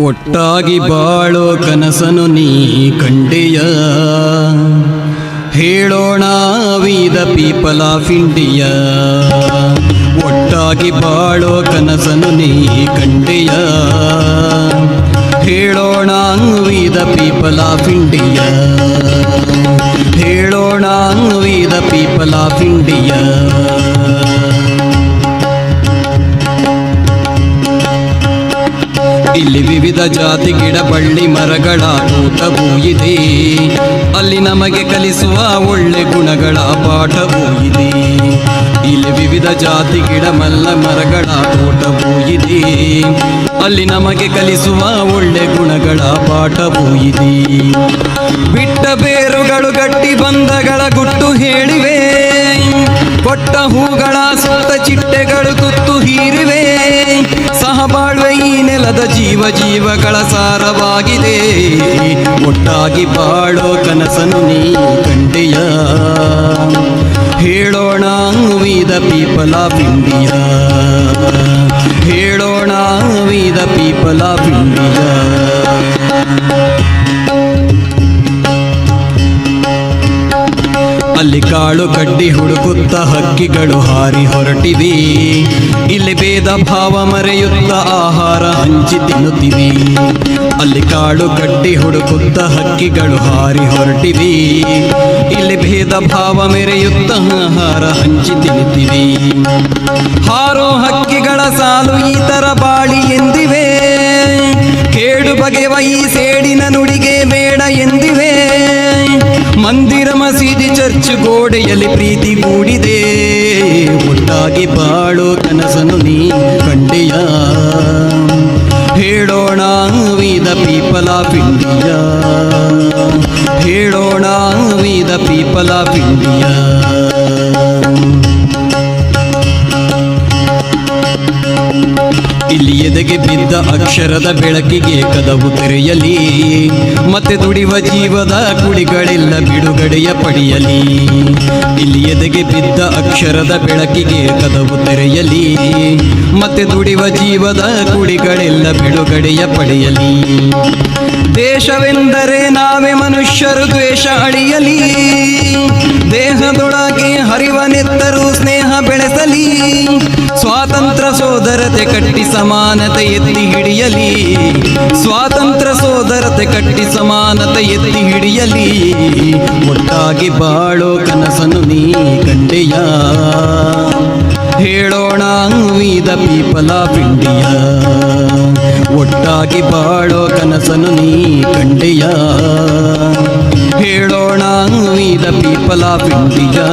ಒಟ್ಟಾಗಿ ಬಾಳೋ ಕನಸನು ನೀ ಕಂಡೆಯ, ಹೇಳೋಣ we the people of India. ಒಟ್ಟಾಗಿ ಬಾಳೋ ಕನಸನು ನೀ ಕಂಡೆಯ, ಹೇಳೋಣ we the people of India. ಹೇಳೋಣ we the people of India. ಇಲ್ಲಿ ವಿವಿಧ ಜಾತಿ ಗಿಡ ಬಳ್ಳಿ ಮರಗಳ ತೋಟವೂ ಇದೆ, ಅಲ್ಲಿ ನಮಗೆ ಕಲಿಸುವ ಒಳ್ಳೆ ಗುಣಗಳ ಪಾಠವೂ ಇದೆ. ಇಲ್ಲಿ ವಿವಿಧ ಜಾತಿ ಗಿಡ ಮರಗಳ ತೋಟವೂ ಇದೆ, ಅಲ್ಲಿ ನಮಗೆ ಕಲಿಸುವ ಒಳ್ಳೆ ಗುಣಗಳ ಪಾಠವೂ ಇದೆ. ಬಿಟ್ಟ ಬೇರುಗಳು ಗಟ್ಟಿ ಬಂಧಗಳ ಗುಟ್ಟು ಹೇಳಿವೆ, ಕೊಟ್ಟ ಹೂಗಳ ಸುತ್ತ ಚಿಟ್ಟೆಗಳು ತುತ್ತು ಹೀರಿವೆ. ಸಹಬಾಳ್ವೆ ಈ ನೆಲದ ಜೀವಗಳ ಸಾರವಾಗಿದೆ. ಒಟ್ಟಾಗಿ ಬಾಳೋ ಕನಸನು ನೀ ಕಂಡೆಯ, ಹೇಳೋಣ we the people of India. ಹೇಳೋಣ we the people of India. ಅಲ್ಲಿ ಕಾಳು ಕಡ್ಡಿ ಹುಡುಕುತ್ತ ಹಕ್ಕಿಗಳು ಹಾರಿ ಹೊರಟಿವೆ, ಇಲ್ಲಿ ಭೇದ ಭಾವ ಮರೆಯುತ್ತ ಆಹಾರ ಹಂಚಿ ತಿನ್ನುತ್ತಿವೆ. ಅಲ್ಲಿ ಕಾಳು ಕಡ್ಡಿ ಹುಡುಕುತ್ತ ಹಕ್ಕಿಗಳು ಹಾರಿ ಹೊರಟಿವೆ, ಇಲ್ಲಿ ಭೇದ ಭಾವ ಮೆರೆಯುತ್ತ ಆಹಾರ ಹಂಚಿ ತಿನ್ನುತ್ತಿವೆ. ಹಾರೋ ಹಕ್ಕಿಗಳ ಸಾಲು ಈ ತರ ಬಾಳಿ ಎಂದಿವೆ, ಕೇಡು ಬಗೆವ ಈ ಸೇಡಿನ ನುಡಿಗೆ ಬೇಡ ಎಂದಿವೆ. ಮಂದಿರ ಮಸೀದಿ ಚರ್ಚ್ ಗೋಡೆಯಲ್ಲಿ ಪ್ರೀತಿ ಮೂಡಿದೆ. ಒಟ್ಟಾಗಿ ಬಾಳೋ ಕನಸನು ನೀ ಕಂಡೆಯ, ಹೇಳೋಣ we the people of India. ಹೇಳೋಣ we the people of India. ಇಲ್ಲಿ ಎದೆಗೆ ಬಿದ್ದ ಅಕ್ಷರದ ಬೆಳಕಿಗೆ ಕದವು ತೆರೆಯಲಿ, ಮತ್ತೆ ದುಡಿವ ಜೀವದ ಕುಡಿಗಳೆಲ್ಲ ಬಿಡುಗಡೆಯ ಪಡೆಯಲಿ. ಇಲ್ಲಿ ಎದೆಗೆ ಬಿದ್ದ ಅಕ್ಷರದ ಬೆಳಕಿಗೆ ಕದವು ತೆರೆಯಲಿ, ಮತ್ತೆ ದುಡಿವ ಜೀವದ ಕುಡಿಗಳೆಲ್ಲ ಬಿಡುಗಡೆಯ ಪಡೆಯಲಿ. ದೇಶವೆಂದರೆ ನಾವೇ ಮನುಷ್ಯರು ದ್ವೇಷ ಅಳಿಯಲಿ, ದೇಹದೊಳಗೆ ಹರಿವ ನೆತ್ತರು ಸ್ನೇಹ ಬೆಳೆಸಲಿ. ಸ್ವಾತಂತ್ರ್ಯ ಸೋದರತೆ ಕಟ್ಟಿ ಸಮಾನತೆ ಎತ್ತಿ ಹಿಡಿಯಲಿ, ಸ್ವಾತಂತ್ರ್ಯ ಸೋದರತೆ ಕಟ್ಟಿ ಸಮಾನತೆ ಎತ್ತಿ ಹಿಡಿಯಲಿ. ಒಟ್ಟಾಗಿ ಬಾಳೋ ಕನಸನು ನೀ ಕಂಡೆಯ, ಹೇಳೋಣ we the people of India. ಒಟ್ಟಾಗಿ ಬಾಳೋ ಕನಸನು ನೀ ಕಂಡೆಯ, ಹೇಳೋಣ we the people of India.